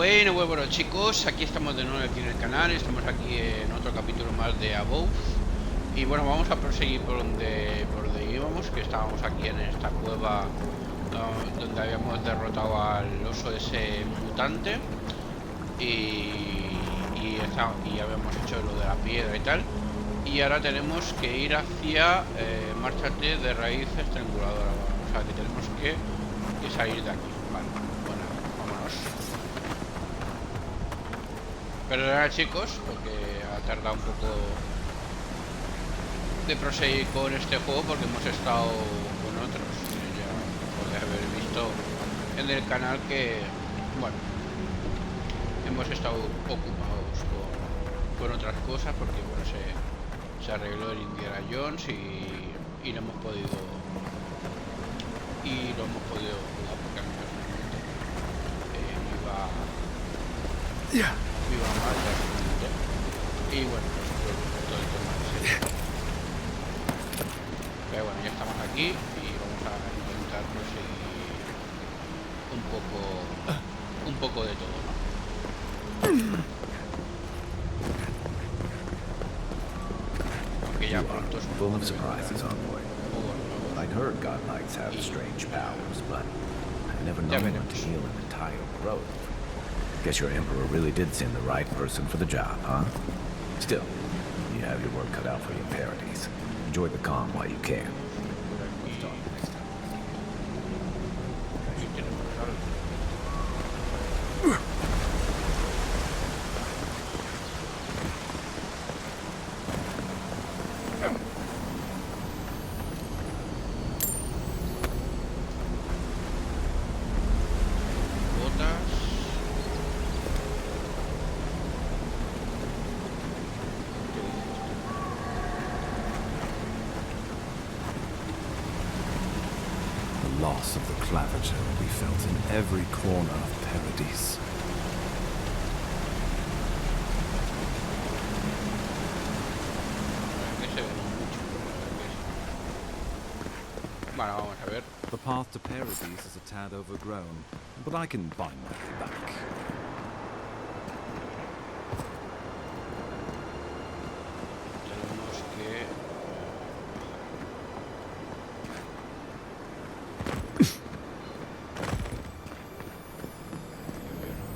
Bueno chicos, aquí estamos de nuevo aquí en el canal, estamos aquí en otro capítulo más de Avowed. Y bueno, vamos a proseguir por donde íbamos, que estábamos aquí en esta cueva donde habíamos derrotado al oso ese mutante y habíamos hecho lo de la piedra y tal. Y ahora tenemos que ir hacia márchate de raíz estranguladora, o sea que tenemos que salir de aquí. Vale, bueno, vámonos. Perdonad chicos, porque ha tardado un poco de proseguir con este juego, porque hemos estado con otros. Ya podéis haber visto en el canal que, bueno, hemos estado ocupados con otras cosas, porque bueno, se arregló el Indiana Jones y lo hemos podido jugar, porque a mí personalmente me iba mal realmente. Y bueno, pues todo el tema de ese. Pero bueno, ya estamos aquí y vamos a intentar proseguir un poco de todo, ¿no? Aunque ya pronto es un full poco of surprises on board. I'd heard godlikes have strange powers, but I never known one to heal an entire grove. Guess your emperor really did send the right person for the job, huh? Still, you have your work cut out for your parodies. Enjoy the calm while you can. The loss of the clavicle will be felt in every corner of Paradise. Bueno, vamos a ver. The path to Paradise is a tad overgrown, but I can find my way back. Tenemos que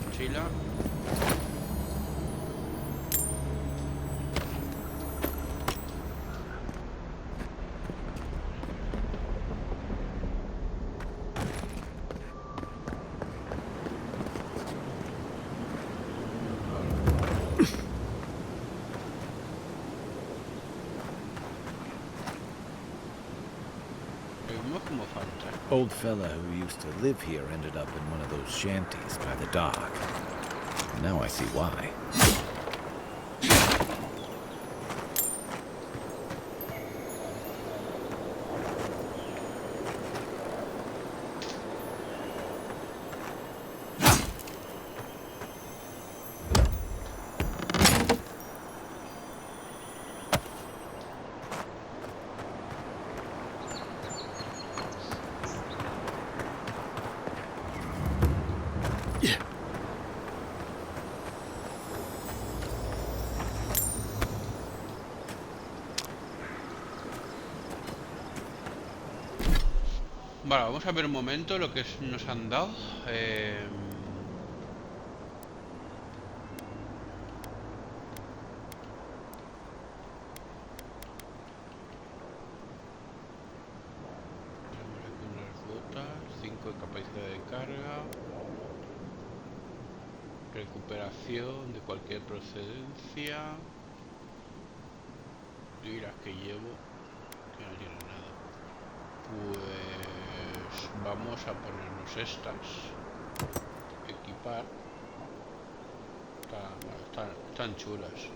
mochila. Como falta. Old fella who used to live here ended up in one of those shanties by the dock. Now I see why. Vale, vamos a ver un momento lo que nos han dado. Tenemos aquí unas botas, 5 de capacidad de carga, recuperación de cualquier procedencia, y las que llevo, que no tienen nada. Pues vamos a ponernos estas, equipar. Están chulas.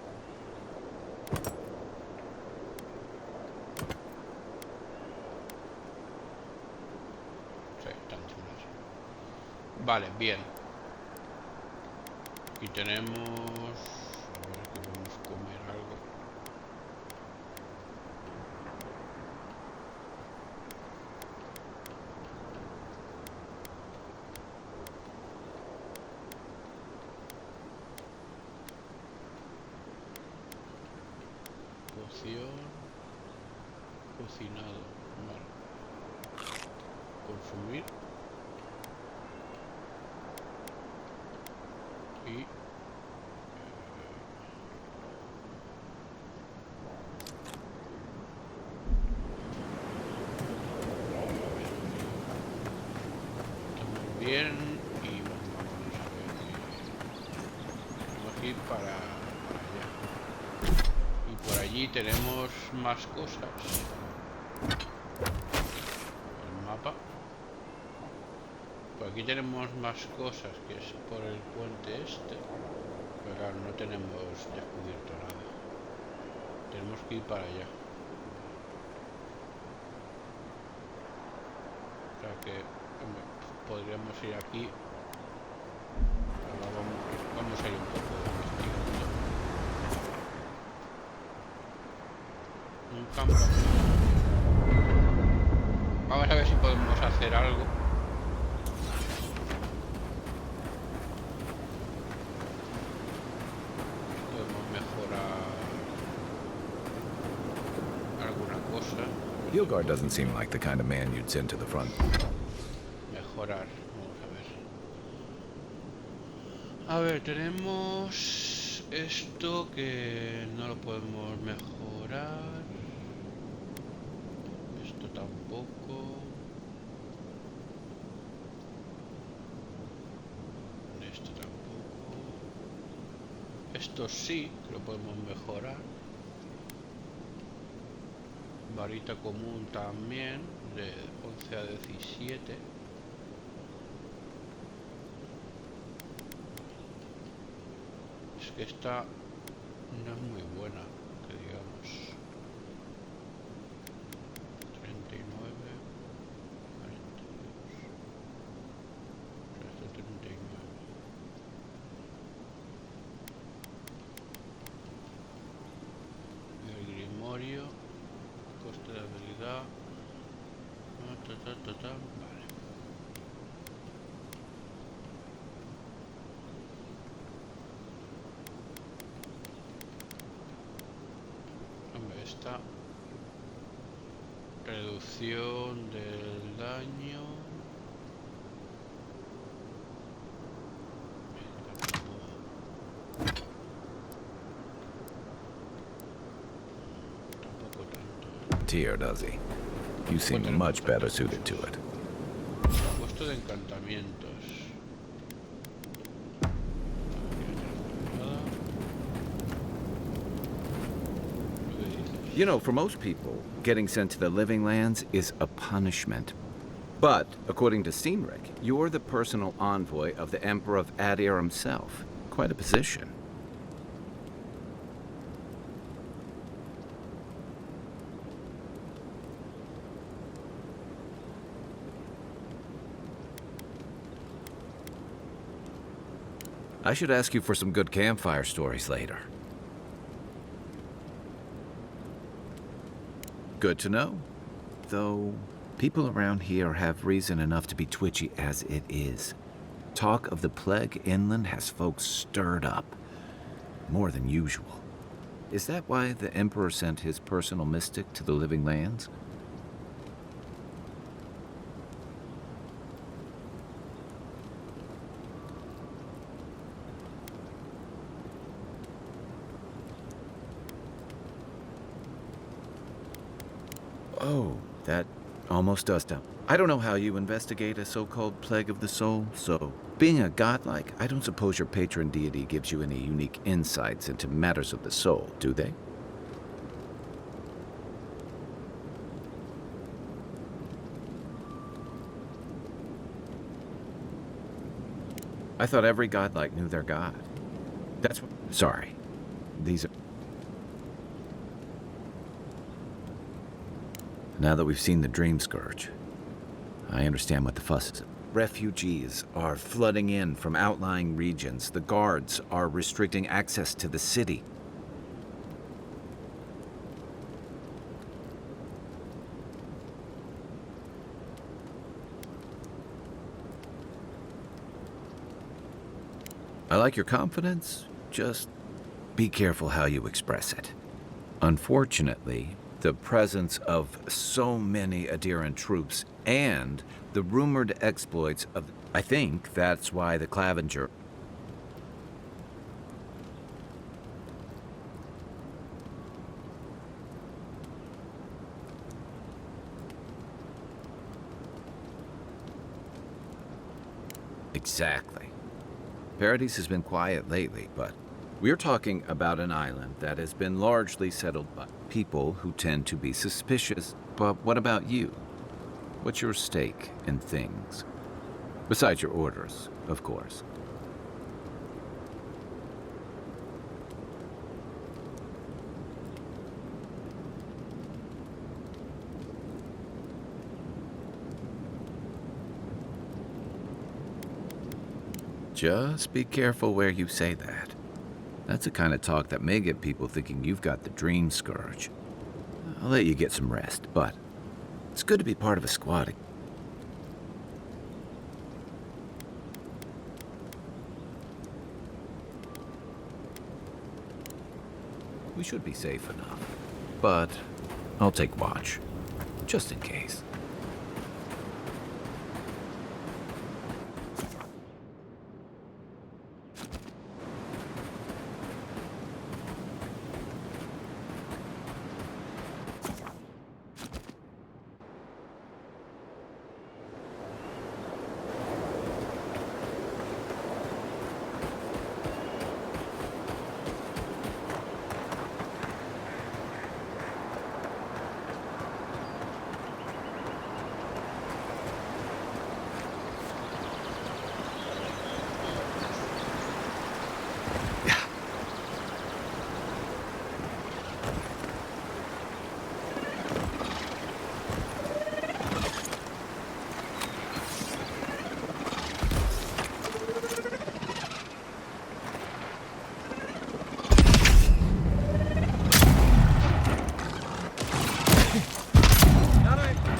Sí, están chulas. Vale, bien. Aquí tenemos, a ver que podemos comer algo. cocinado. Vale. Consumir. Y estamos bien. Y vámonos a ver. Tenemos que ir para allá. Y por allí tenemos más cosas. El mapa. Por aquí tenemos más cosas, que es por el puente este. Pero claro, no tenemos descubierto nada. Tenemos que ir para allá. O sea que hombre, podríamos ir aquí. Ahora vamos a ir un poco investigando. Un campamento. Vamos a ver si podemos hacer algo. Podemos mejorar alguna cosa. Gilgard doesn't seem like the kind of man you'd send to the front. Mejorar. Vamos a ver. A ver, tenemos esto que no lo podemos mejorar. Esto tampoco. Esto tampoco. Esto sí que lo podemos mejorar. Varita común también, de 11 a 17. Es que esta no es muy buena, que digamos. 39, 42. Esto 39. El grimorio. Coste de habilidad. Vale. Hombre, esta reducción del daño. Tampoco tanto. Tyr, does he? You seem much better suited to it. Puesto de encantamientos. You know, for most people, getting sent to the Living Lands is a punishment. But, according to Cynric, you're the personal envoy of the Emperor of Adir himself. Quite a position. I should ask you for some good campfire stories later. Good to know. Though, people around here have reason enough to be twitchy as it is. Talk of the plague inland has folks stirred up. More than usual. Is that why the Emperor sent his personal mystic to the Living Lands? Oh, that almost does tell. I don't know how you investigate a so-called plague of the soul, so being a godlike, I don't suppose your patron deity gives you any unique insights into matters of the soul, do they? I thought every godlike knew their god. That's what... Sorry. These are... Now that we've seen the Dream Scourge, I understand what the fuss is. Refugees are flooding in from outlying regions. The guards are restricting access to the city. I like your confidence. Just be careful how you express it. Unfortunately, The presence of so many Adiran troops and the rumored exploits of... I think that's why the Clavenger... Exactly. Paradise has been quiet lately, but we're talking about an island that has been largely settled by people who tend to be suspicious. But what about you? What's your stake in things? Besides your orders, of course. Just be careful where you say that. That's the kind of talk that may get people thinking you've got the dream scourge. I'll let you get some rest, but it's good to be part of a squad. We should be safe enough, but I'll take watch, just in case.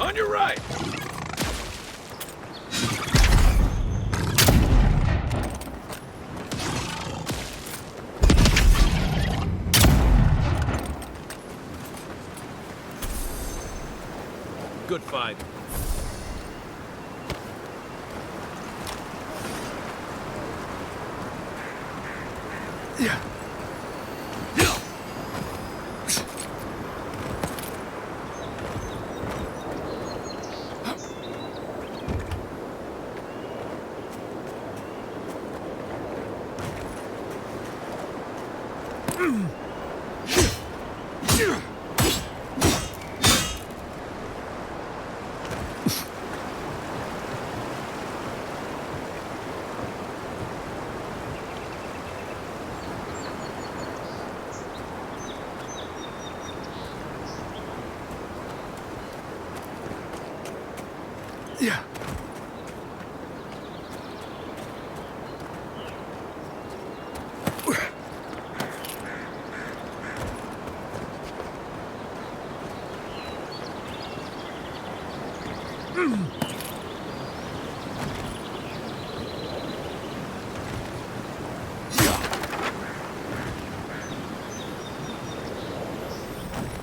On your right! Good fight. Yeah. Yeah.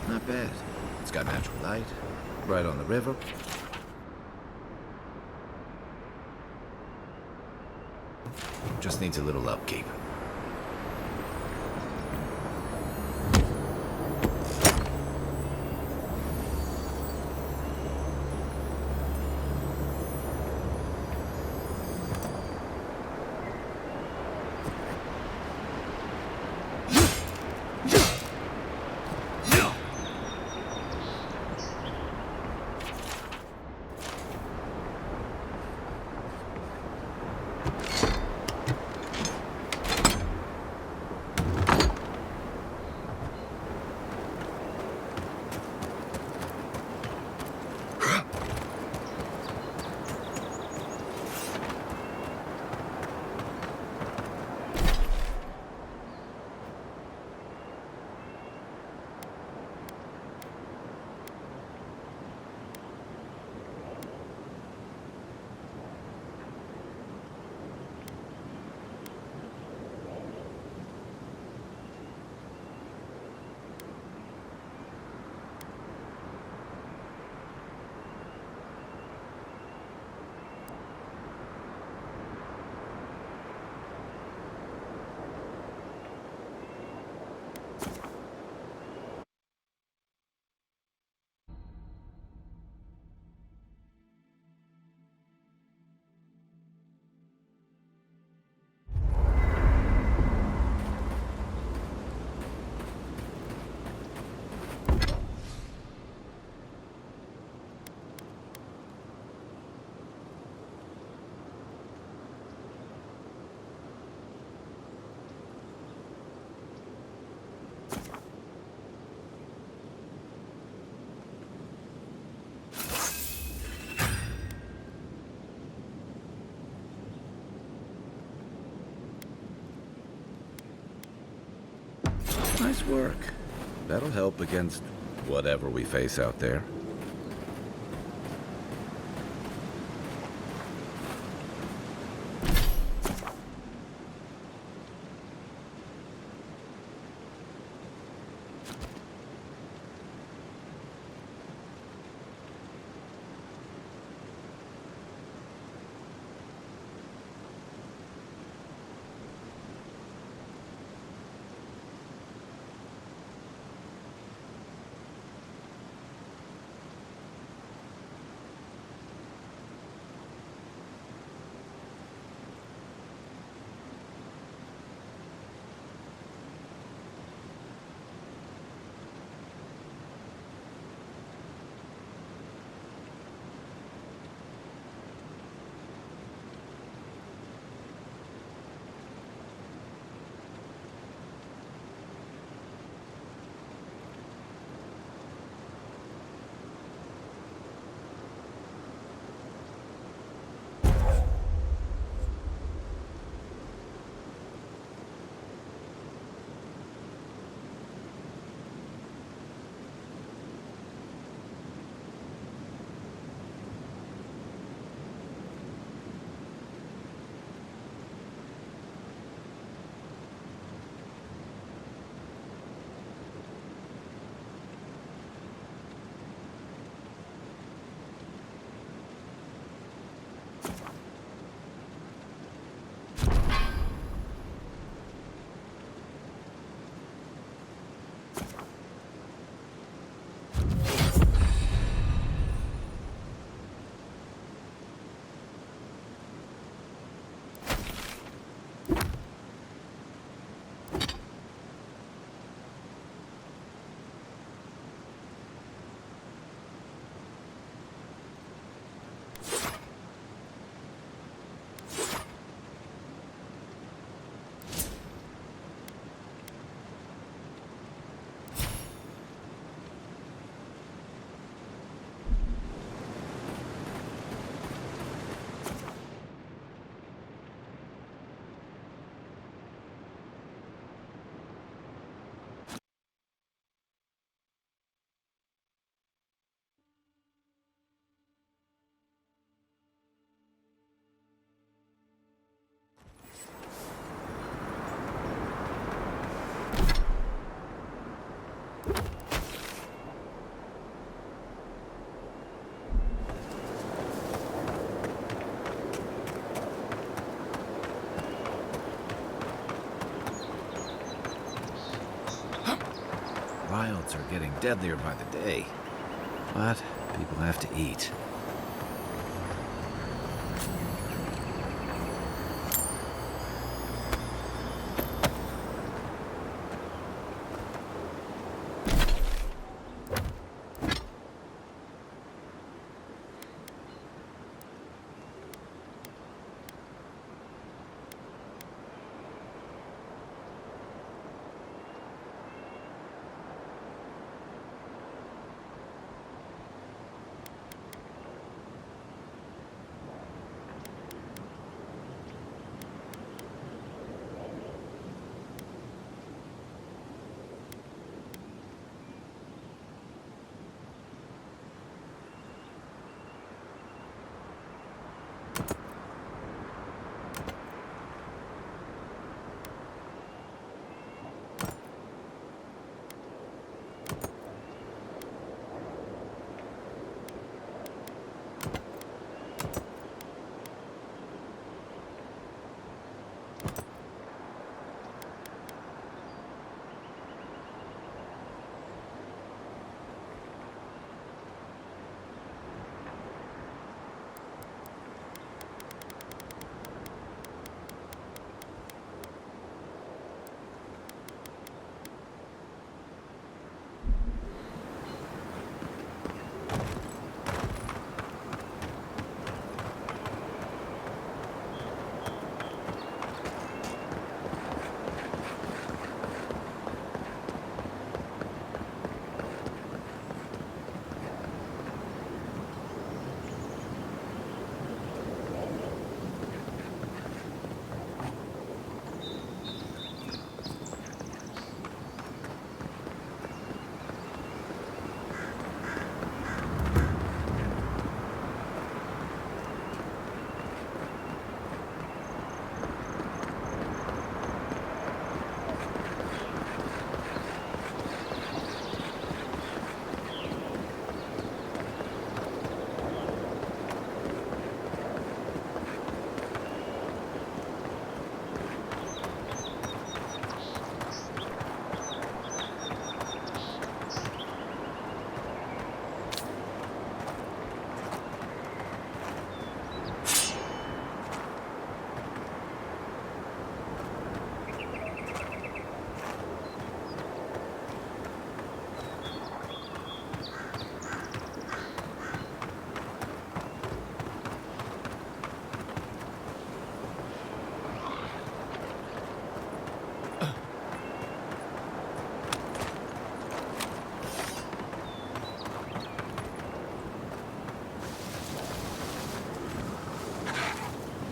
Not bad. It's got natural light, right on the river. Just needs a little upkeep. Nice work. That'll help against whatever we face out there. Wilds are getting deadlier by the day, but people have to eat.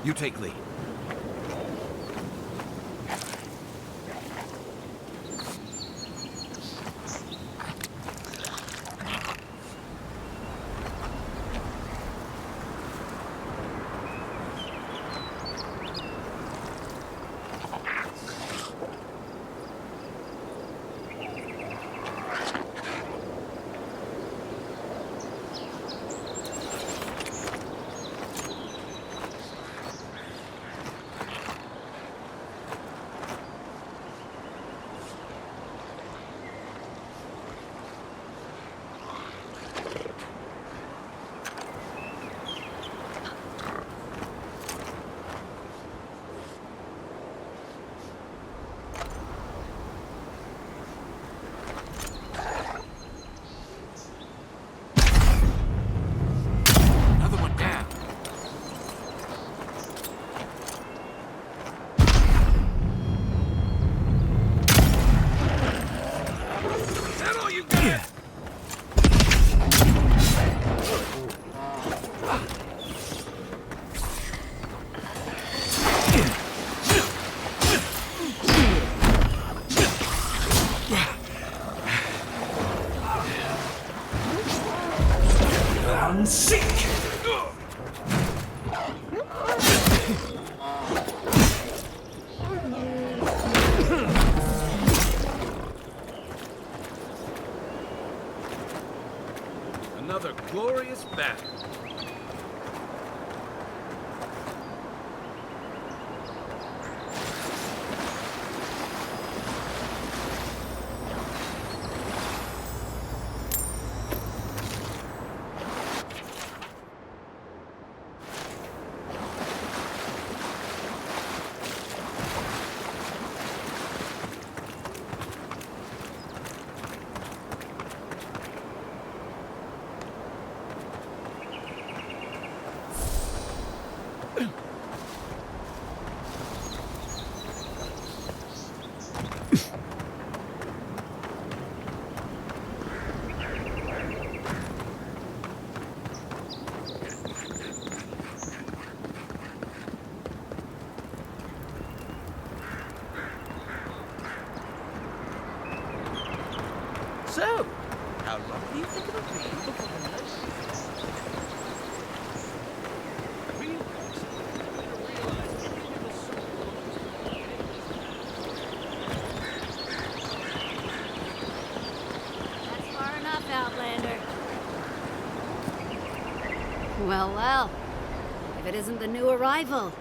You take lead. Another one down. Is that all you got? Sick! Another glorious battle. So, how long do you think it'll be before the nurse? That's far enough, Outlander. Well, well. If it isn't the new arrival.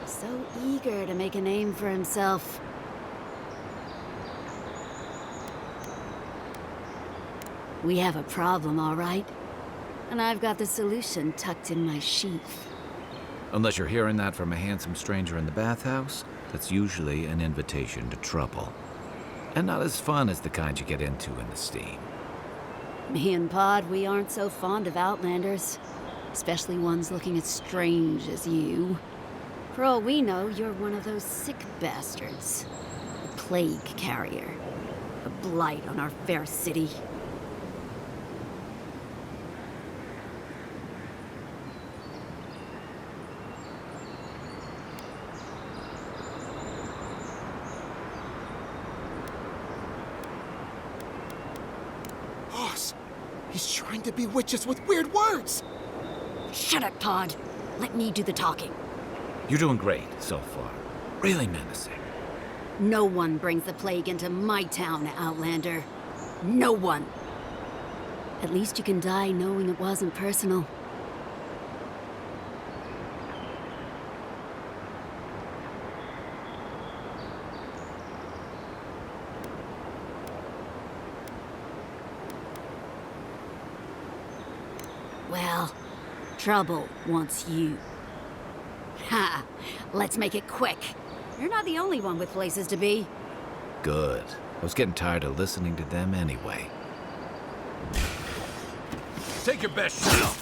So eager to make a name for himself. We have a problem, all right? And I've got the solution tucked in my sheath. Unless you're hearing that from a handsome stranger in the bathhouse, that's usually an invitation to trouble. And not as fun as the kind you get into in the steam. Me and Pod, we aren't so fond of Outlanders. Especially ones looking as strange as you. For all we know, you're one of those sick bastards. A plague carrier. A blight on our fair city. Boss, he's trying to bewitch us with weird words. Shut up, Pod. Let me do the talking. You're doing great so far. Really menacing. No one brings the plague into my town, Outlander. No one. At least you can die knowing it wasn't personal. Well, trouble wants you. Ha! Let's make it quick. You're not the only one with places to be. Good. I was getting tired of listening to them anyway. Take your best shot.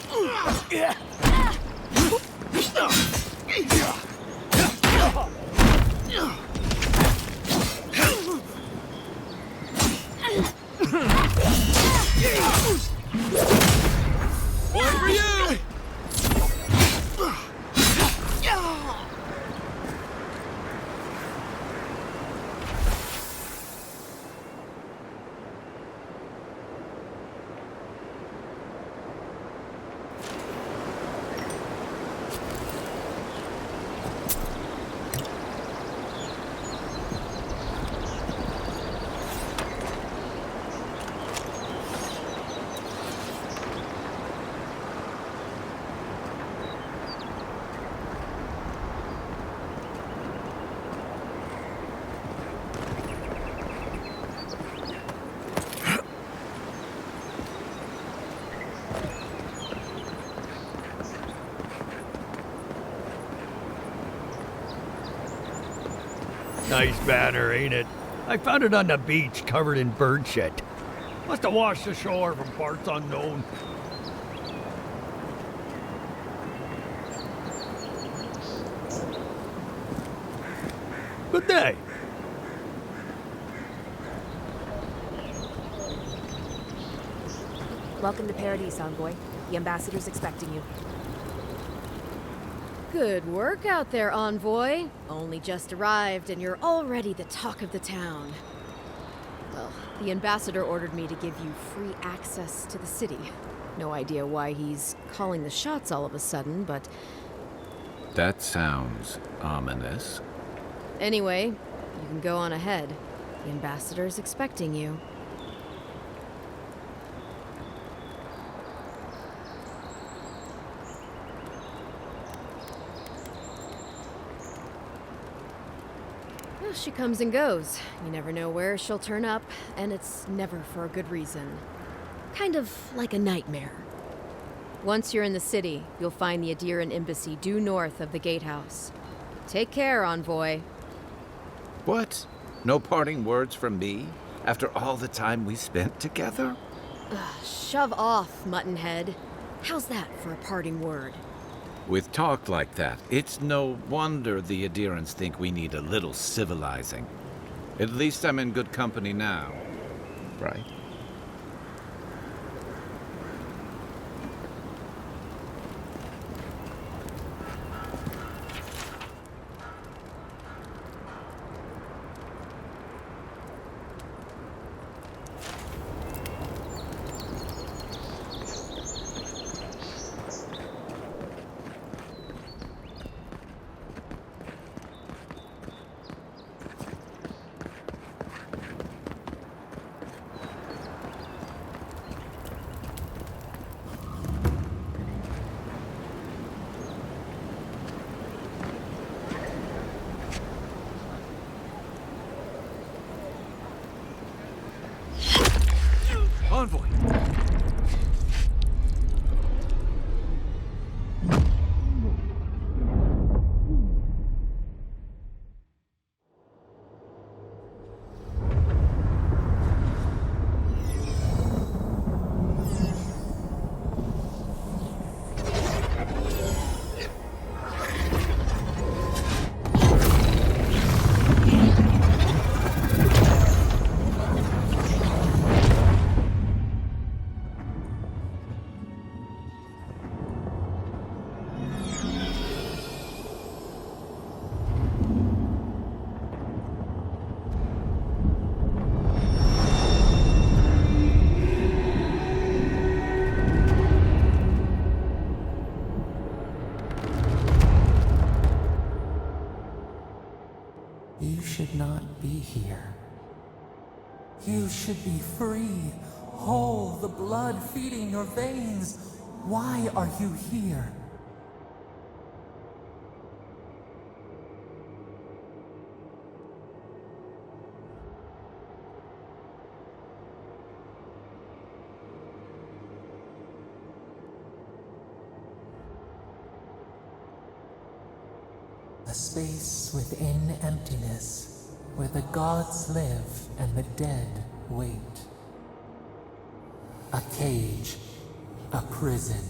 One for you! Nice banner, ain't it? I found it on the beach, covered in bird shit. Must have washed ashore from parts unknown. Good day. Welcome to Paradise, Envoy. The ambassador's expecting you. Good work out there, Envoy. Only just arrived and you're already the talk of the town. Well, the ambassador ordered me to give you free access to the city. No idea why he's calling the shots all of a sudden, but... That sounds ominous. Anyway, you can go on ahead. The ambassador's expecting you. Well, she comes and goes. You never know where she'll turn up, and it's never for a good reason. Kind of like a nightmare. Once you're in the city, you'll find the Adiran embassy due north of the gatehouse. Take care, Envoy. What? No parting words from me? After all the time we spent together? Shove off, Muttonhead. How's that for a parting word? With talk like that, it's no wonder the Adirans think we need a little civilizing. At least I'm in good company now, right? Envoy! You should not be here. You should be free, whole, the blood feeding your veins. Why are you here? A space within emptiness, where the gods live and the dead wait. A cage, a prison.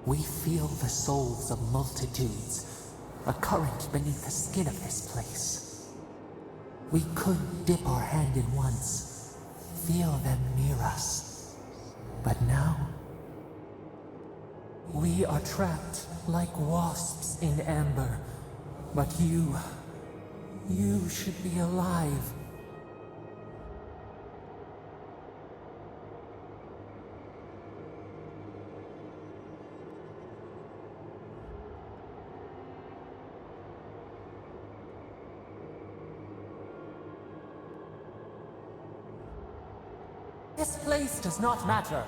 We feel the souls of multitudes, a current beneath the skin of this place. We could dip our hand in once, feel them near us. But now, we are trapped like wasps in amber. But you should be alive. This place does not matter.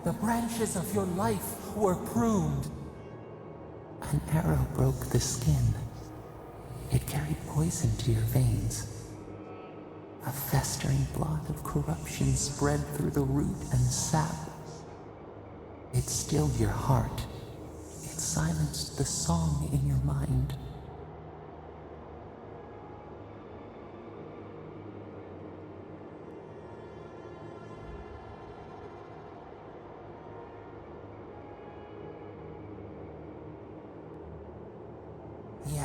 The branches of your life were pruned. An arrow broke the skin. It carried poison to your veins. A festering blot of corruption spread through the root and sap. It stilled your heart. It silenced the song in your mind.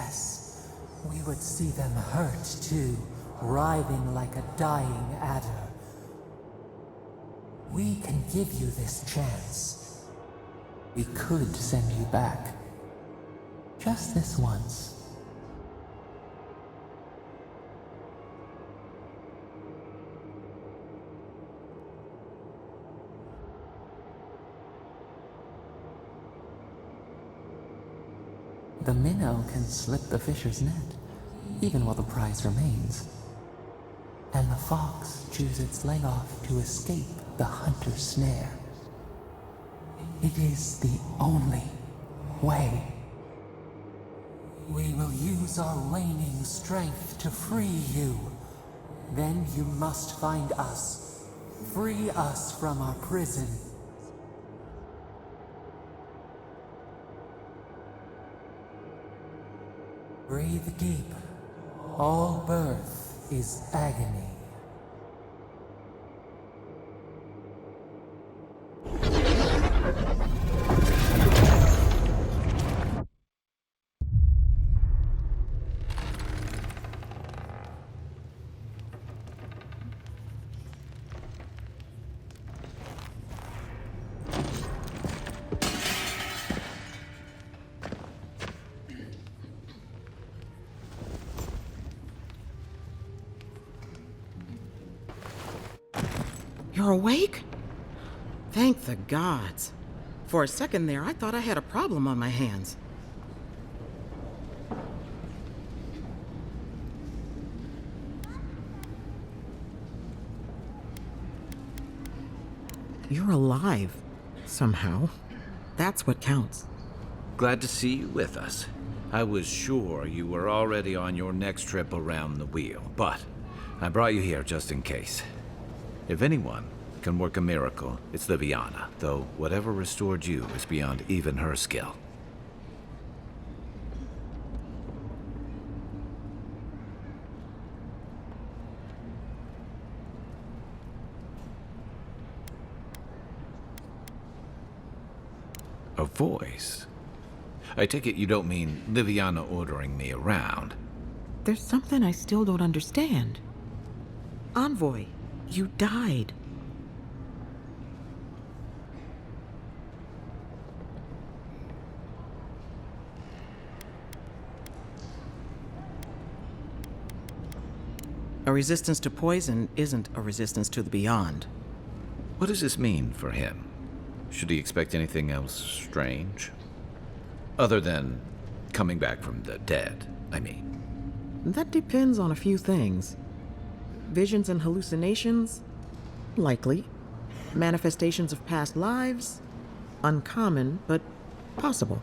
Yes, we would see them hurt too, writhing like a dying adder. We can give you this chance. We could send you back. Just this once. The minnow can slip the fisher's net, even while the prize remains. And the fox chews its leg off to escape the hunter's snare. It is the only way. We will use our waning strength to free you. Then you must find us. Free us from our prison. Breathe deep. All birth is agony. You're awake? Thank the gods. For a second there, I thought I had a problem on my hands. You're alive, somehow. That's what counts. Glad to see you with us. I was sure you were already on your next trip around the wheel, but I brought you here just in case. If anyone can work a miracle, it's Liviana, though whatever restored you is beyond even her skill. A voice? I take it you don't mean Liviana ordering me around. There's something I still don't understand. Envoy, you died. A resistance to poison isn't a resistance to the beyond. What does this mean for him? Should he expect anything else strange? Other than coming back from the dead, I mean. That depends on a few things. Visions and hallucinations? Likely. Manifestations of past lives? Uncommon, but possible.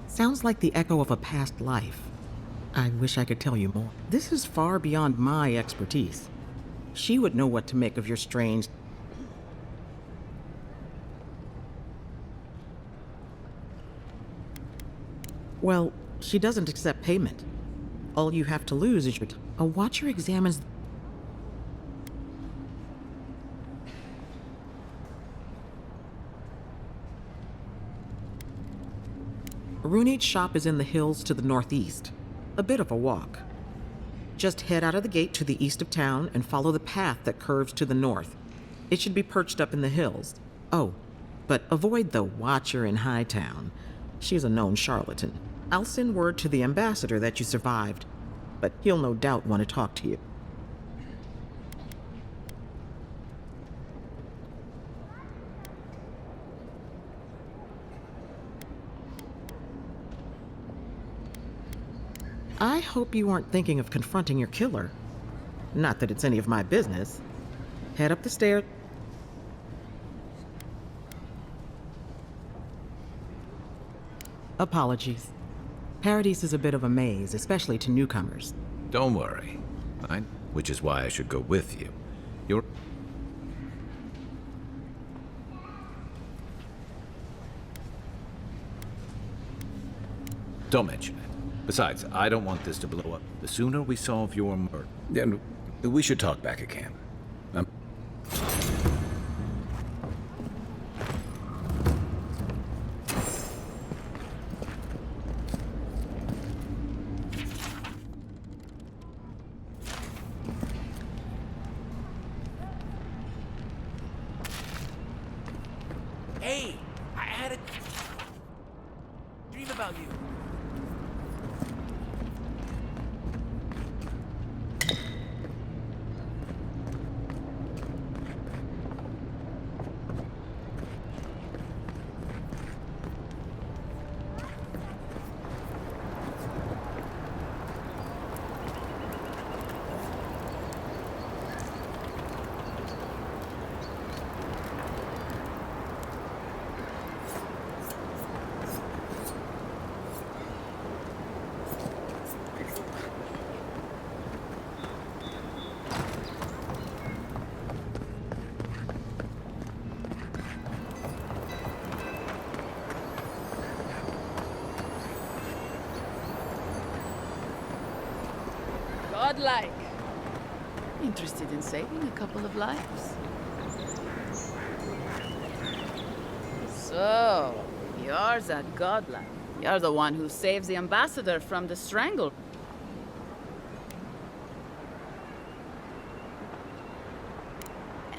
Sounds like the echo of a past life. I wish I could tell you more. This is far beyond my expertise. She would know what to make of your strange... Well, she doesn't accept payment. All you have to lose is your... A watcher examines... Runeate's shop is in the hills to the northeast. A bit of a walk. Just head out of the gate to the east of town and follow the path that curves to the north. It should be perched up in the hills. Oh, but avoid the Watcher in Hightown. She's a known charlatan. I'll send word to the ambassador that you survived, but he'll no doubt want to talk to you. I hope you weren't thinking of confronting your killer. Not that it's any of my business. Head up the stairs. Apologies. Paradise is a bit of a maze, especially to newcomers. Don't worry. Which is why I should go with you. You're... Don't mention it. Besides, I don't want this to blow up. The sooner we solve your murder, then we should talk back at camp. Hey, I had a dream about you. Godlike. Interested in saving a couple of lives. So, you're that godlike. You're the one who saves the ambassador from the strangle.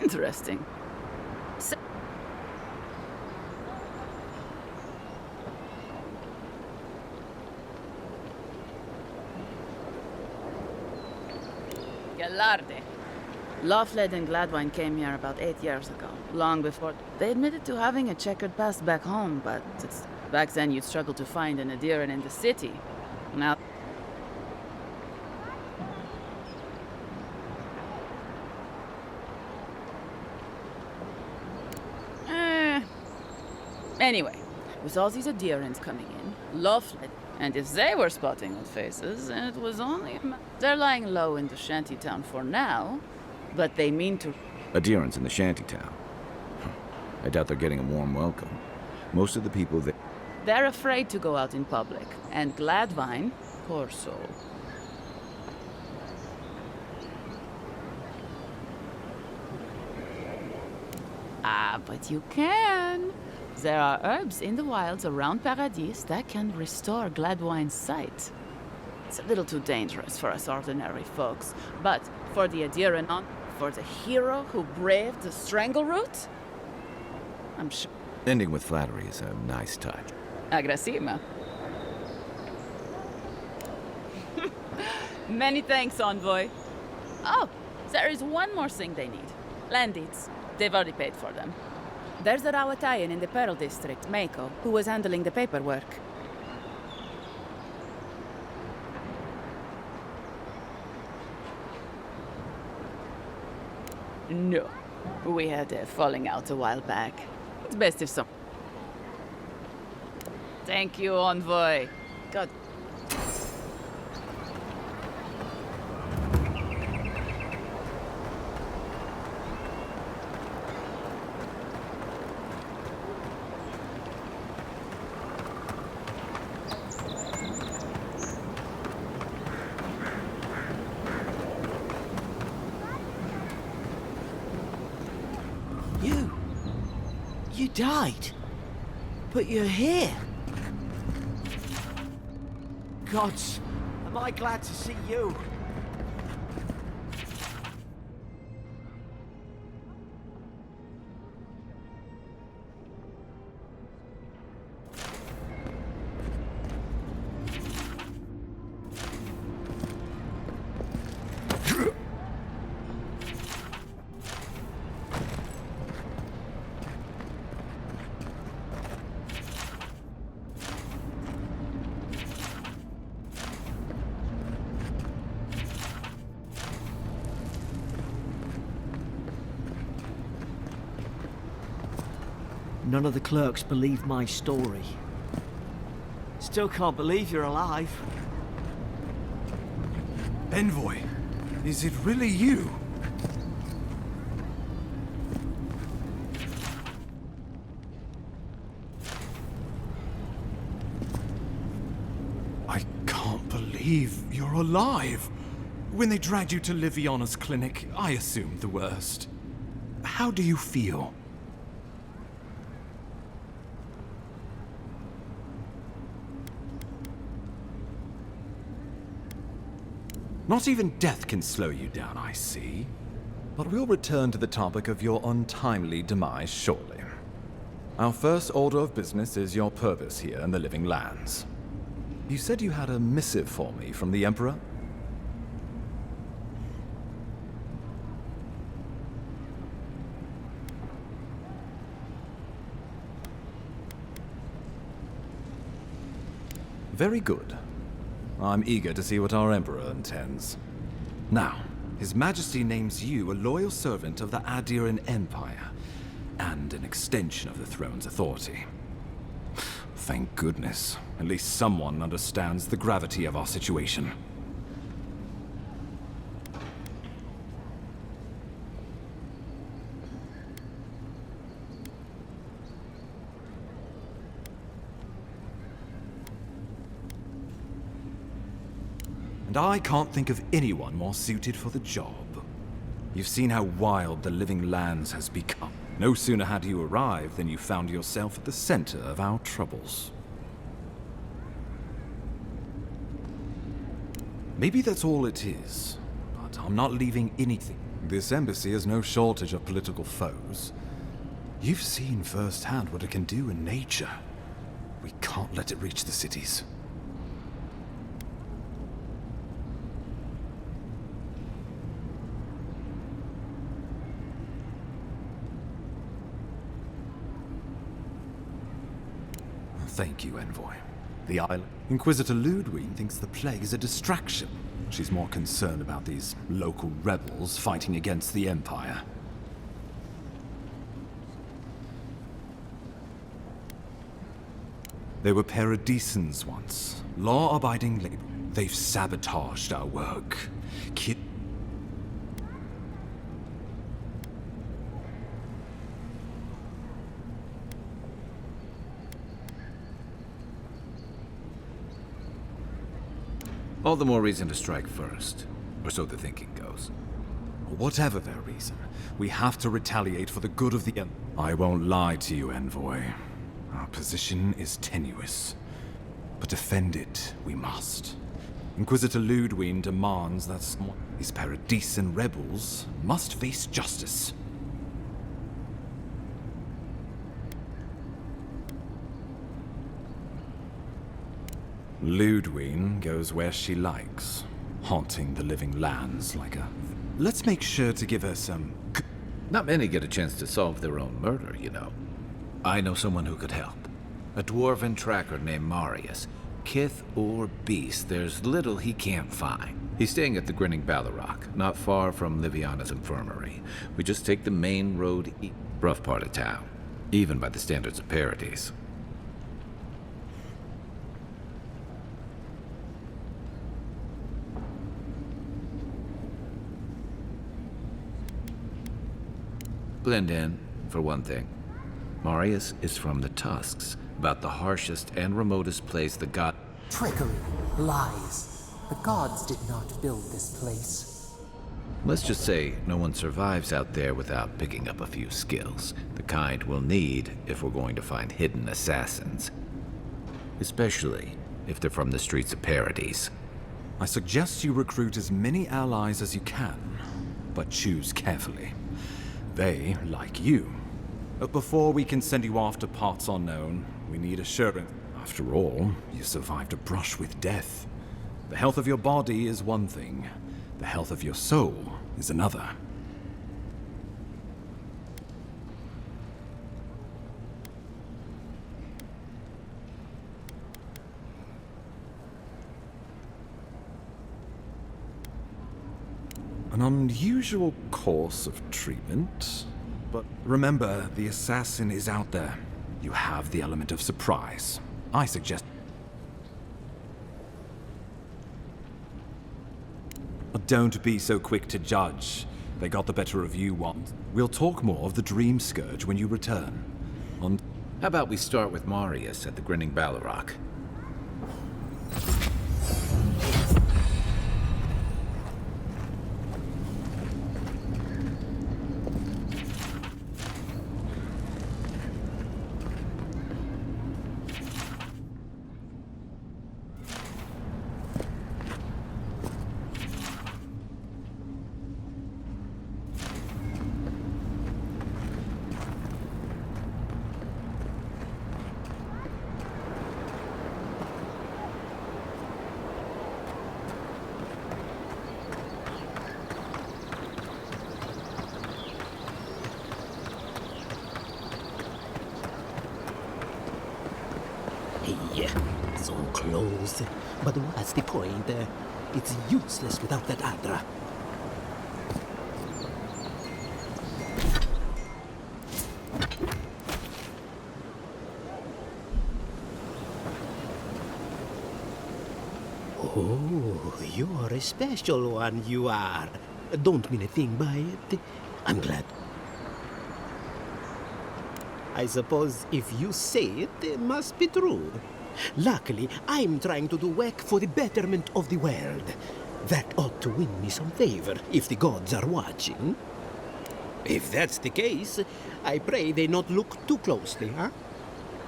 Interesting. Galarde. Loughlin and Gladwine came here about 8 years ago, long before. They admitted to having a checkered past back home, but back then you'd struggle to find an Adiran in the city. Now... Anyway, with all these Adirans coming in, Loughlin, and if they were spotting old faces, it was only... They're lying low in the shantytown for now, but they mean to... Adirans in the shantytown. I doubt they're getting a warm welcome. Most of the people that... They're afraid to go out in public, and Gladwine, poor soul. Ah, but you can. There are herbs in the wilds around Paradis that can restore Gladwine's sight. It's a little too dangerous for us ordinary folks, but for the Adiran, for the hero who braved the strangle route, I'm sure. Ending with flattery is a nice touch. Agrasima. Many thanks, Envoy. Oh, there is one more thing they need. Land deeds. They've already paid for them. There's a Rawatayan in the Pearl District, Mako, who was handling the paperwork. No. We had a falling out a while back. It's best if some... Thank you, Envoy. God. You died, but you're here. Gods, am I glad to see you. None of the clerks believe my story. Still can't believe you're alive. Envoy, is it really you? believe you're alive. When they dragged you to Liviana's clinic, I assumed the worst. How do you feel? Not even death can slow you down, I see. But we'll return to the topic of your untimely demise shortly. Our first order of business is your purpose here in the Living Lands. You said you had a missive for me from the Emperor? Very good. I'm eager to see what our Emperor intends. Now, His Majesty names you a loyal servant of the Adiran Empire, and an extension of the throne's authority. Thank goodness. At least someone understands the gravity of our situation. And I can't think of anyone more suited for the job. You've seen how wild the Living Lands has become. No sooner had you arrived than you found yourself at the center of our troubles. Maybe that's all it is, but I'm not leaving anything. This embassy has no shortage of political foes. You've seen firsthand what it can do in nature. We can't let it reach the cities. Thank you, Envoy. The island. Inquisitor Ludwig thinks the plague is a distraction. She's more concerned about these local rebels fighting against the Empire. They were paradisans once. Law-abiding labor. They've sabotaged our work. All the more reason to strike first, or so the thinking goes. Whatever their reason, we have to retaliate for the good of the I won't lie to you, Envoy. Our position is tenuous, but defend it we must. Inquisitor Ludwig demands that these Paradisan rebels must face justice. Ludwig goes where she likes, haunting the Living Lands like a... Let's make sure to give her some... Not many get a chance to solve their own murder, you know. I know someone who could help. A dwarven tracker named Marius. Kith or beast, there's little he can't find. He's staying at the Grinning Ballarrock, not far from Liviana's infirmary. We just take the main road rough part of town, even by the standards of Paradis. Blend in, for one thing. Marius is from the Tusks, about the harshest and remotest place the god... Trickery, lies. The gods did not build this place. Let's just say no one survives out there without picking up a few skills. The kind we'll need if we're going to find hidden assassins. Especially if they're from the streets of Paradis. I suggest you recruit as many allies as you can, but choose carefully. They like you. But before we can send you off to parts unknown, we need assurance. After all, you survived a brush with death. The health of your body is one thing. The health of your soul is another. An unusual course of treatment, but remember, the assassin is out there. You have the element of surprise. I suggest... But don't be so quick to judge. They got the better of you once. We'll talk more of the Dream Scourge when you return. How about we start with Marius at the Grinning Ballarrock? So close. But what's the point? It's useless without that Adra. Oh, you're a special one, you are. Don't mean a thing by it. I'm glad. I suppose if you say it, it must be true. Luckily, I'm trying to do work for the betterment of the world. That ought to win me some favor if the gods are watching. If that's the case, I pray they not look too closely, huh?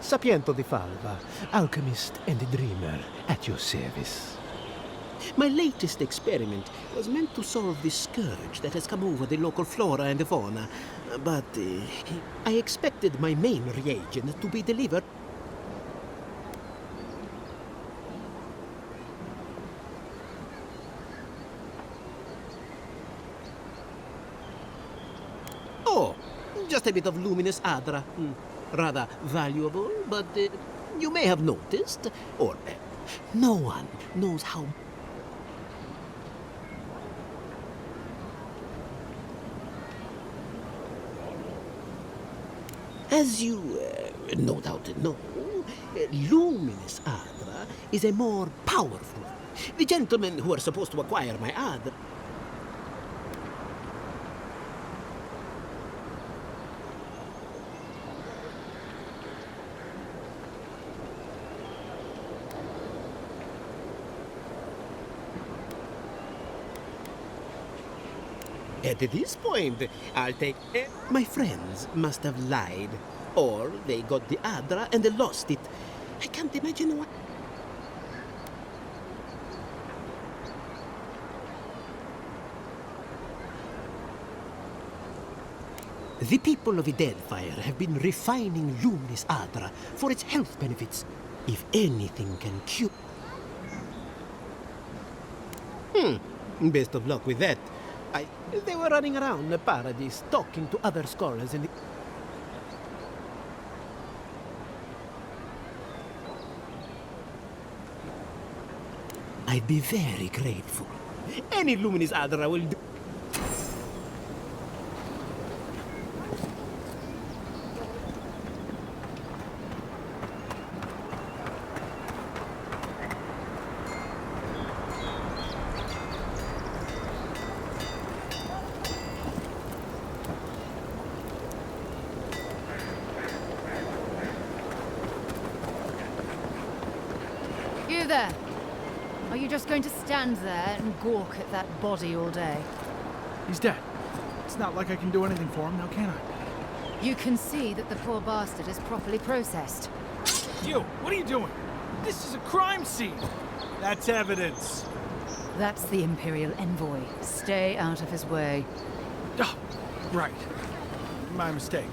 Sapiento di Falva, alchemist and dreamer, at your service. My latest experiment was meant to solve the scourge that has come over the local flora and fauna, but I expected my main reagent to be delivered. Oh, just a bit of luminous Adra. Rather valuable, but you may have noticed, or no one knows how. As you no doubt know, luminous Adra is a more powerful. The gentlemen who are supposed to acquire my Adra. At this point, I'll take it. My friends must have lied. Or they got the Adra and they lost it. I can't imagine why. The people of the Deadfire have been refining luminous Adra for its health benefits. If anything can cure... Best of luck with that. They were running around the paradise, talking to other scholars in the... I'd be very grateful. Any luminous Adra will do. You there! Are you just going to stand there and gawk at that body all day? He's dead. It's not like I can do anything for him now, can I? You can see that the poor bastard is properly processed. You! What are you doing? This is a crime scene! That's evidence. That's the Imperial envoy. Stay out of his way. Oh, right. My mistake.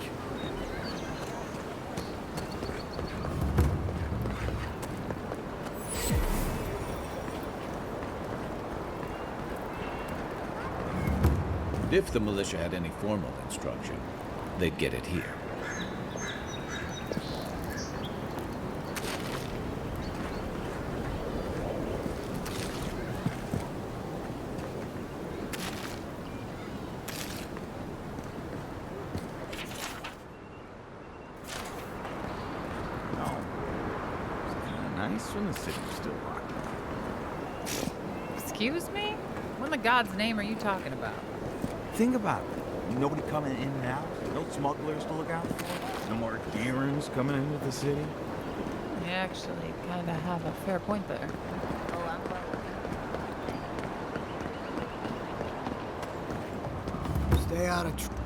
If the militia had any formal instruction, they'd get it here. Nice when the city's still locked up. Excuse me? What in the God's name are you talking about? Think about it. Nobody coming in and out. No smugglers to look out for. No more Darens coming into the city. You actually kind of have a fair point there. Stay out of trouble.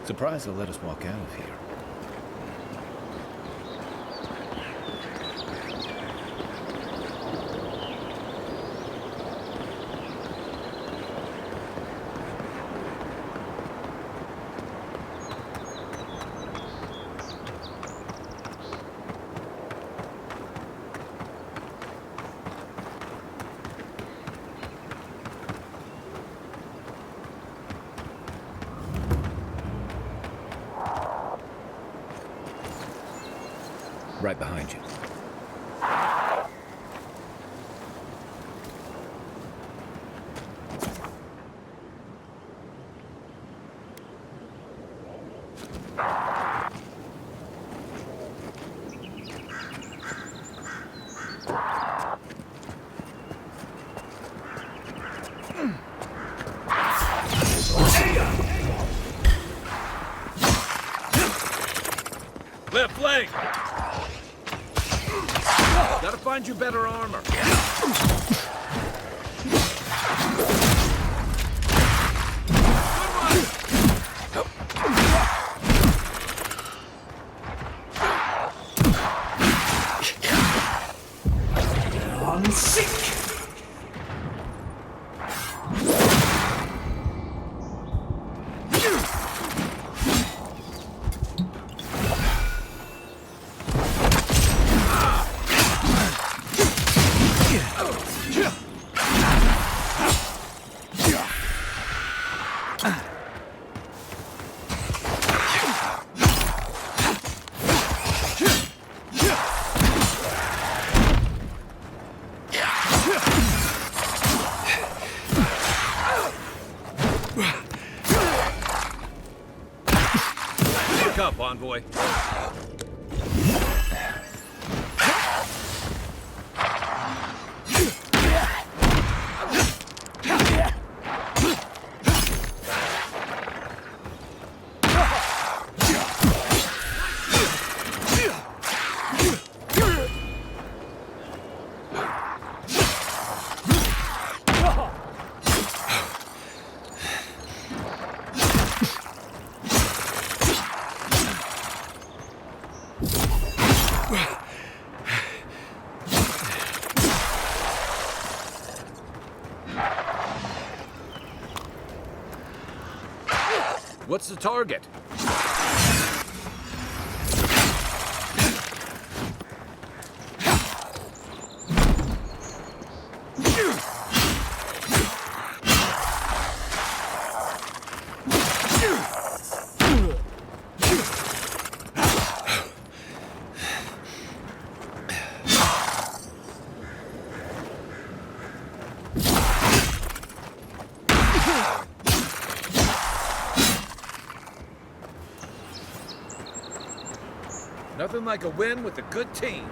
Surprised they'll let us walk out of here. Right behind you. Left leg! Gotta find you better armor. On sick! Look up, envoy. What's the target? Nothing like a win with a good team.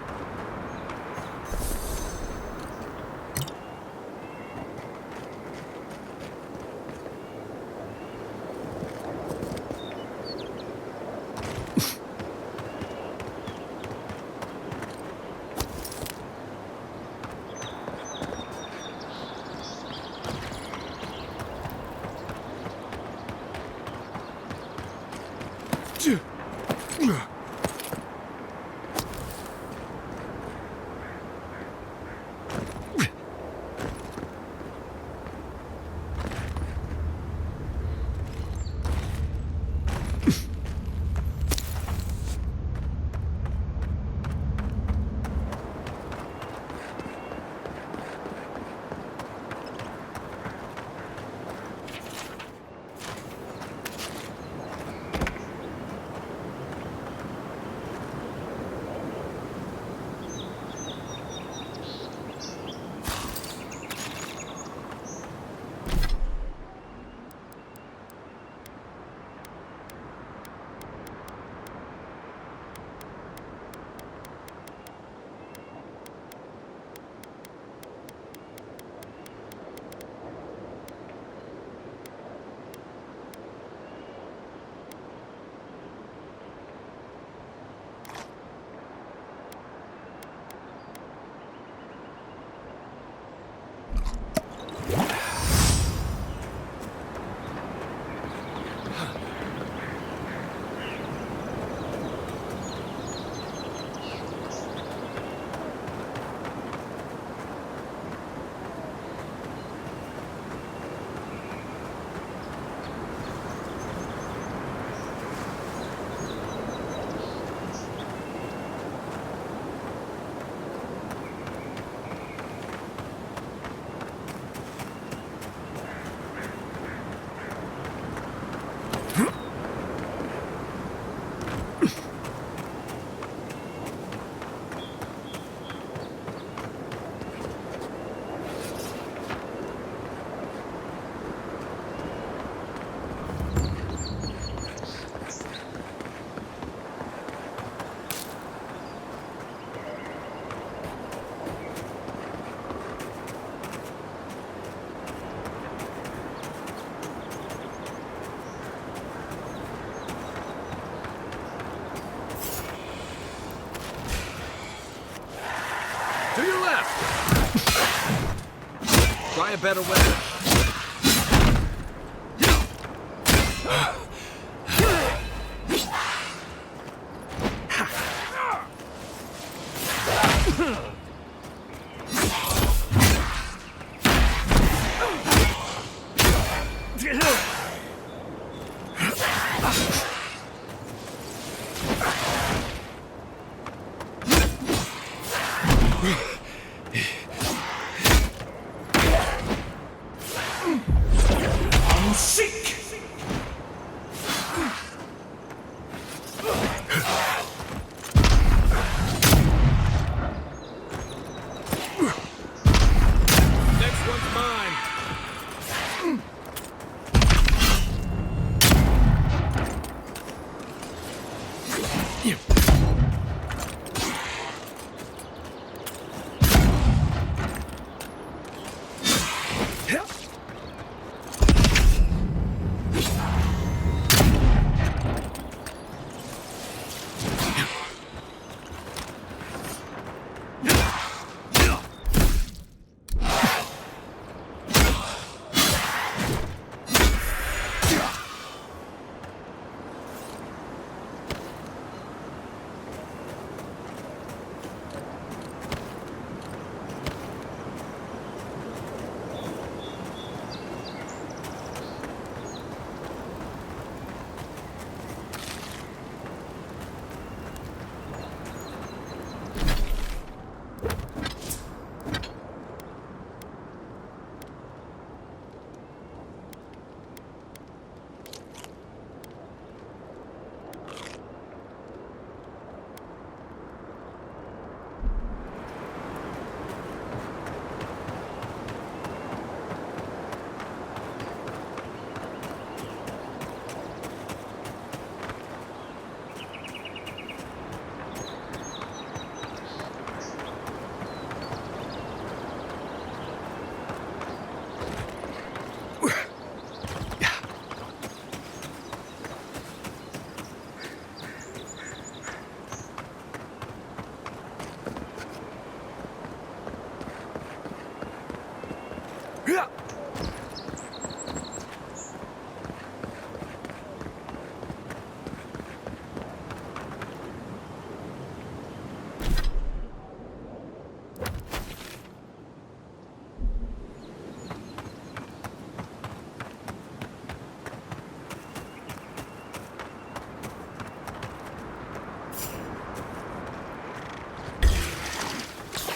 Try a better weapon.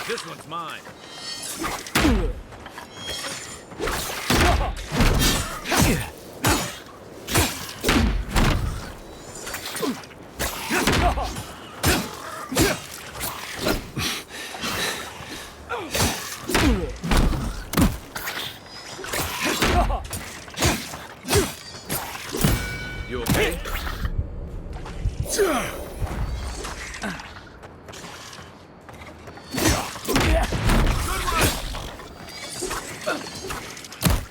This one's mine. You okay?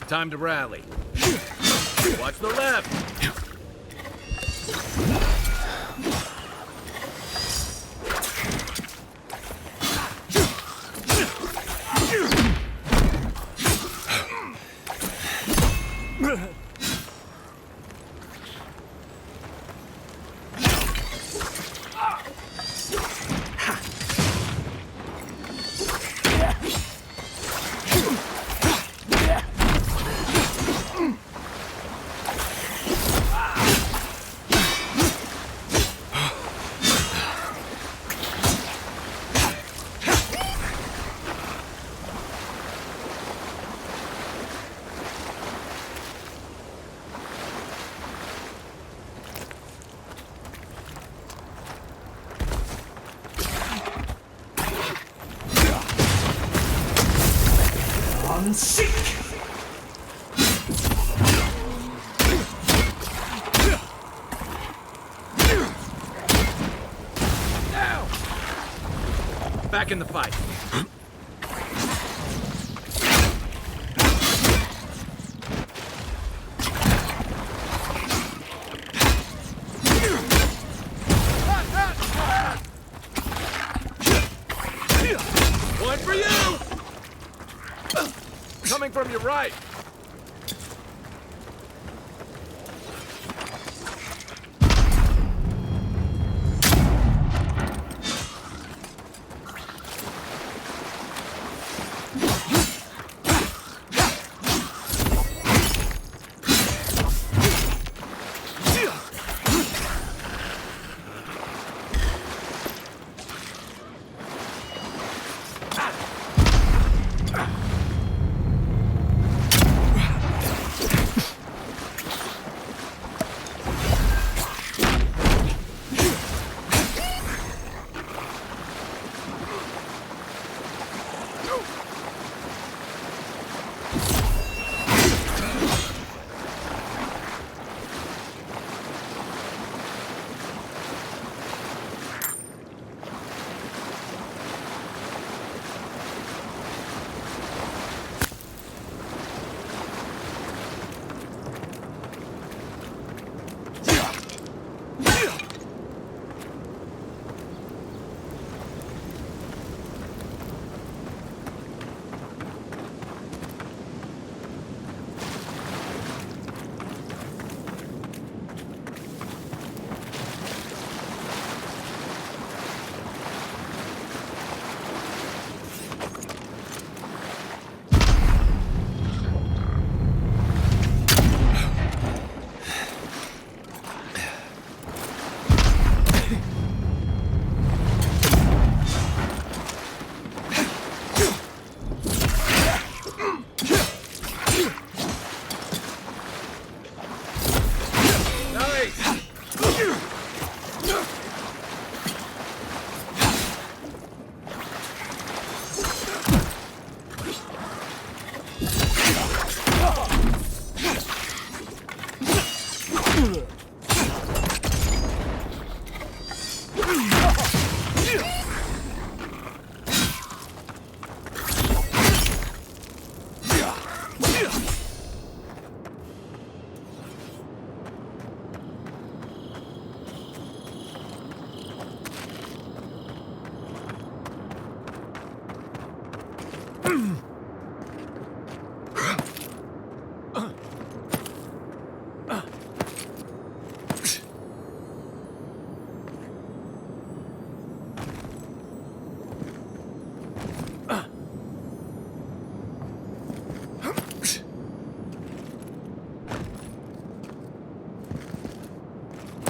Time to rally. Watch the left. Seek! Back in the fight. One for you! coming from your right!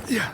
Yeah.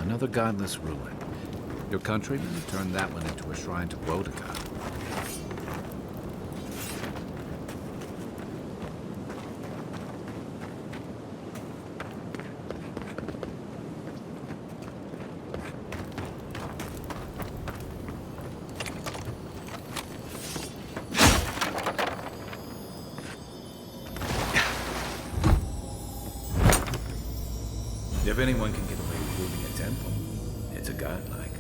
Another godless ruin. Your countrymen turned that one into a shrine to Boudica. If anyone can get away with building a temple, it's a godlike.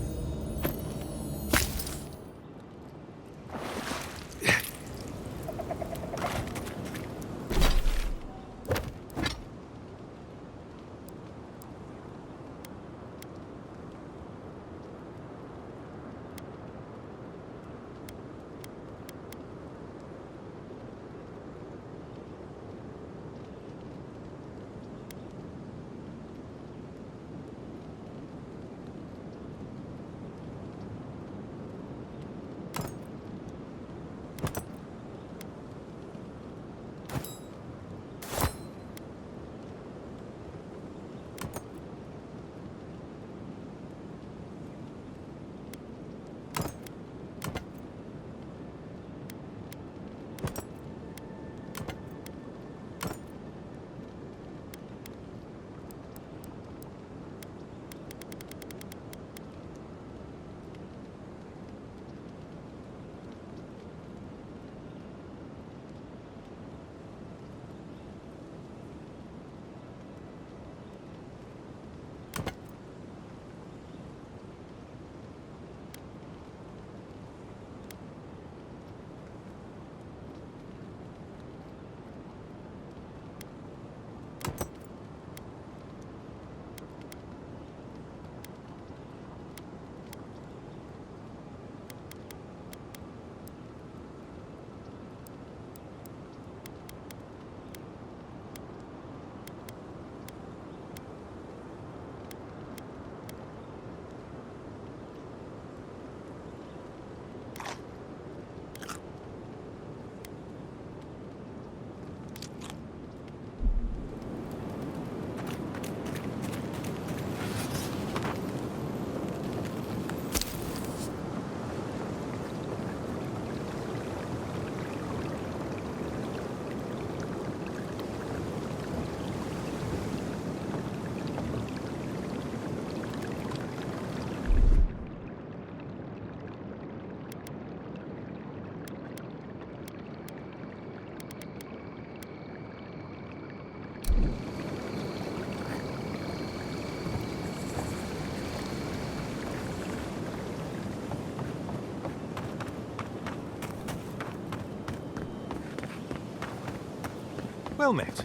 Well met.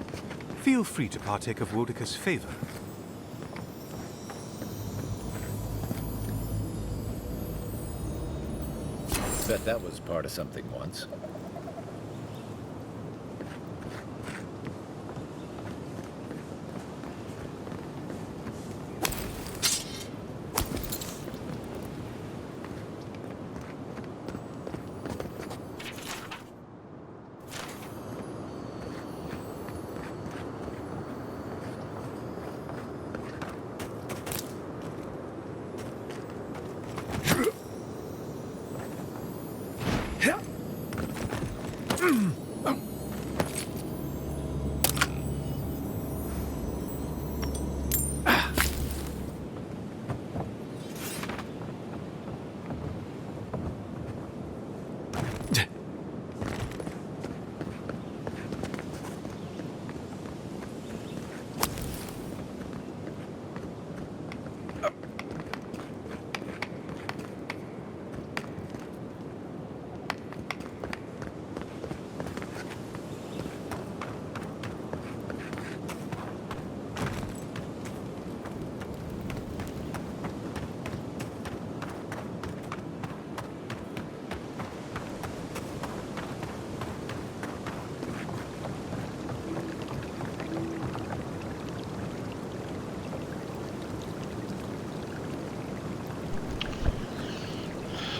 Feel free to partake of Woedica's favor. Bet that was part of something once.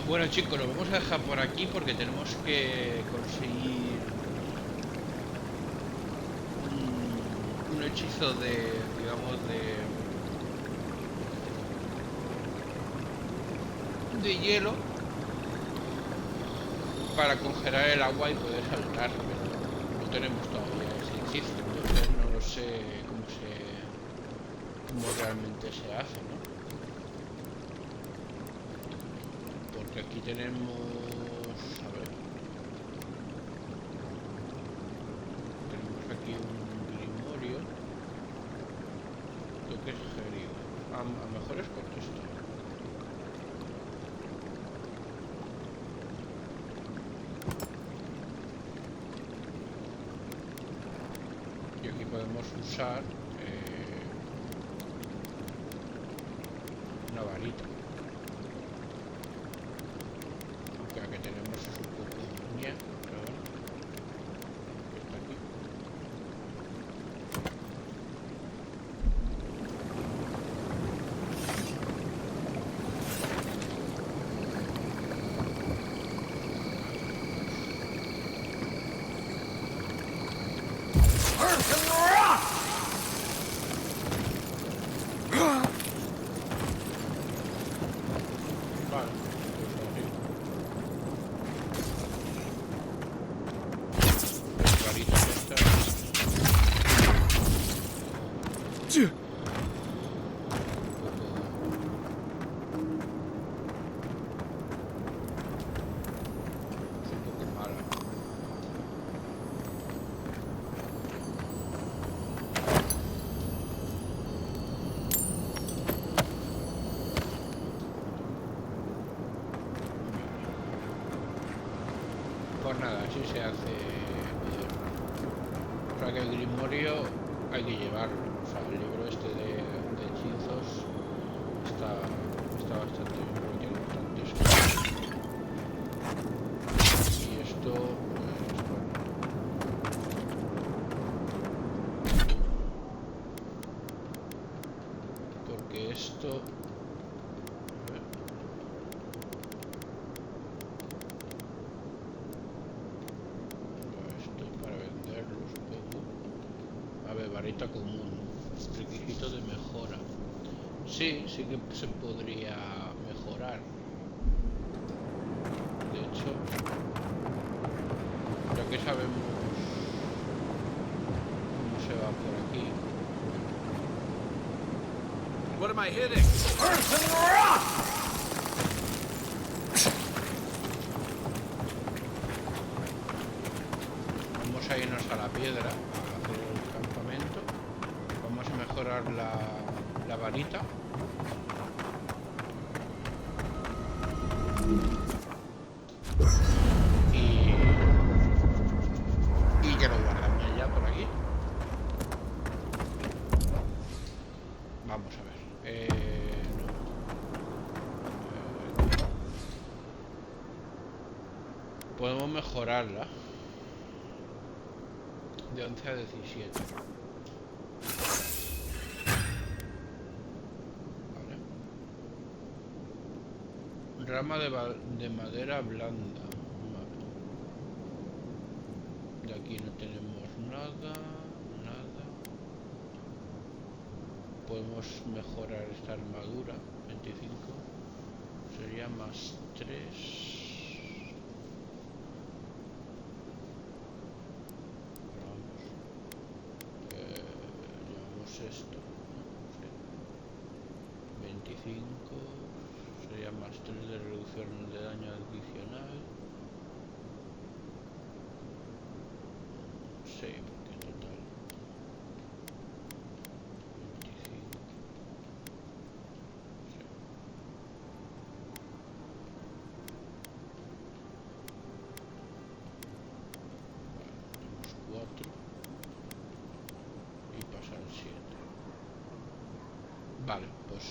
Bueno chicos, lo vamos a dejar por aquí porque tenemos que conseguir un hechizo de, digamos, de hielo para congelar el agua y poder saltar, pero no tenemos todavía ese hechizo, entonces no lo sé cómo realmente se hace, ¿no? Porque aquí tenemos, a ver, tenemos aquí un grimorio, creo que es gerido, a lo mejor es con esto. Y aquí podemos usar una varita. Que tenemos un poco ña, pero bueno, está aquí. Pues nada, así se hace. O sea que el grimorio hay que llevarlo. O sea, el libro este de hechizos está bastante bien, porque tiene bastantes cosas. Y esto, pues bueno. Porque esto. Varita común, requisito de mejora. Sí que se podría mejorar. De hecho, ya que sabemos cómo se va por aquí. What am I hitting? Earth and rock! Vamos a irnos a la piedra. Vamos a mejorar la varita. Y ya lo guardamos ya por aquí. mejorarla de 11 a 17. Vale. Rama de madera blanda. Vale. De aquí no tenemos nada. Podemos mejorar esta armadura. 25. Sería más 3. Esto, sí. 25 sería más 3 de reducción de daño adicional. Sí, porque total 25. Sí. Vale, tenemos 4 y pasar 7. Vale, pues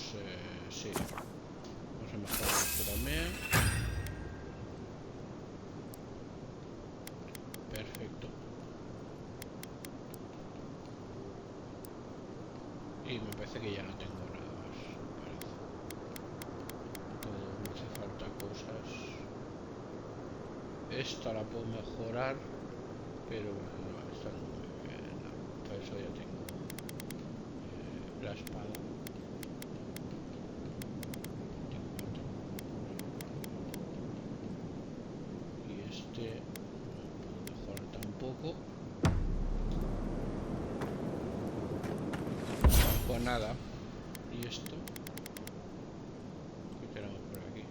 sí. Vamos a mejorar esto también. Perfecto. Y me parece que ya no tengo nada más. Parece. Todo me hace falta cosas. Esta la puedo mejorar, pero no, esta no. Para eso ya tengo la espada. No puedo mejorar tampoco. Pues nada. Y esto, ¿qué tenemos por aquí?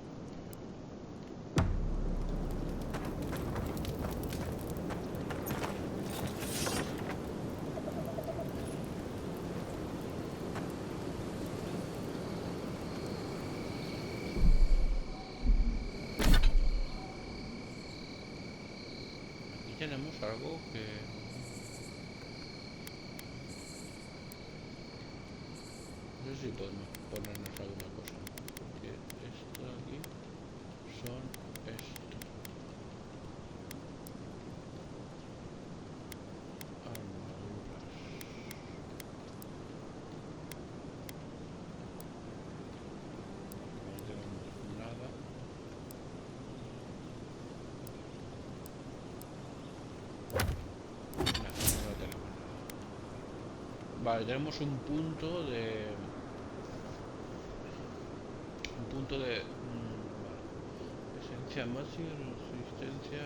Tenemos algo que no sé si podemos ponernos alguna cosa, que esto de aquí son esto, armaduras. No tenemos nada. Vale, tenemos un punto de esencia máxima, resistencia.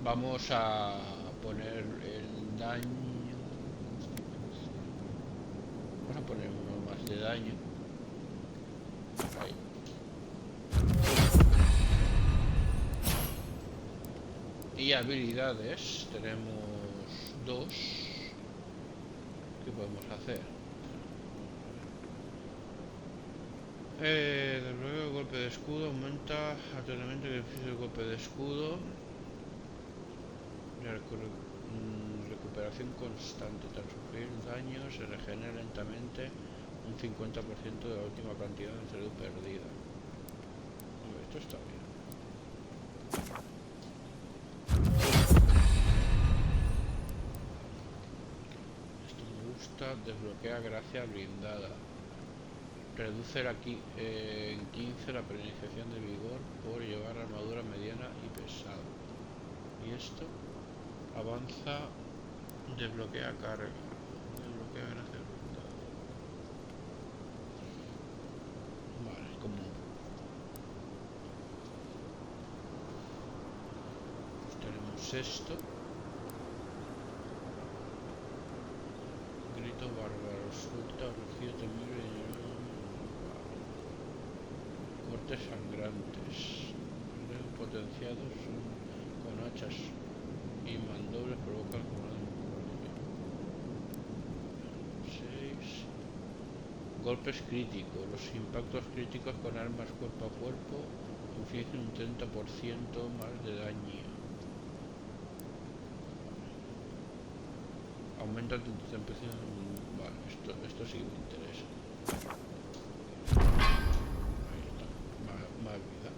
Vamos a poner el daño. Vamos a poner uno más de daño. Ahí. Y habilidades tenemos 2. ¿Qué podemos hacer? Desbloqueo golpe de escudo, aumenta alternamente el beneficio del golpe de escudo. Recuperación constante. Tras sufrir daño se regenera lentamente un 50% de la última cantidad de salud perdida. Esto está bien. Desbloquea gracia blindada. Reduce aquí en 15 la penalización de vigor por llevar armadura mediana y pesada. Y esto avanza, desbloquea carga. Desbloquea gracia blindada. Vale, como pues tenemos esto. Grito bárbaro, suelta, rugido temible y cortes sangrantes. Potenciados con hachas y mandobles provocan como 6. Golpes críticos. Los impactos críticos con armas cuerpo a cuerpo infligen un 30% más de daño. Aumenta tu temperatura. Vale, esto sí que me interesa. Ahí está. Más vida.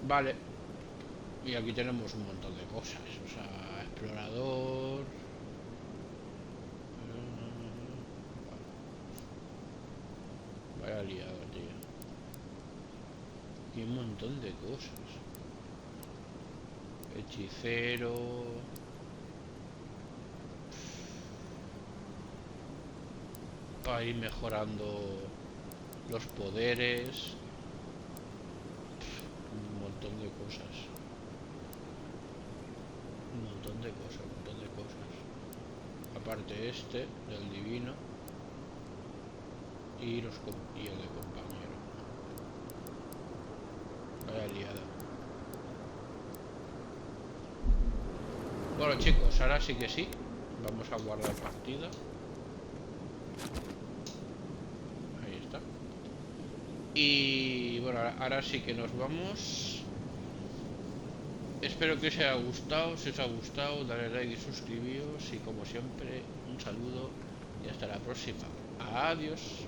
Vale. Y aquí tenemos un montón de cosas. O sea, explorador. Vaya liado, tío. Y un montón de cosas. Hechicero. Para ir mejorando los poderes. Un montón de cosas. Un montón de cosas, un montón de cosas. Aparte este, del divino. Y el de compañero. Vaya liada. Bueno chicos, ahora sí que sí. Vamos a guardar partida. Ahí está. Y bueno, ahora sí que nos vamos. Espero que os haya gustado. Si os ha gustado, dale like y suscribíos. Y como siempre, un saludo y hasta la próxima. Adiós.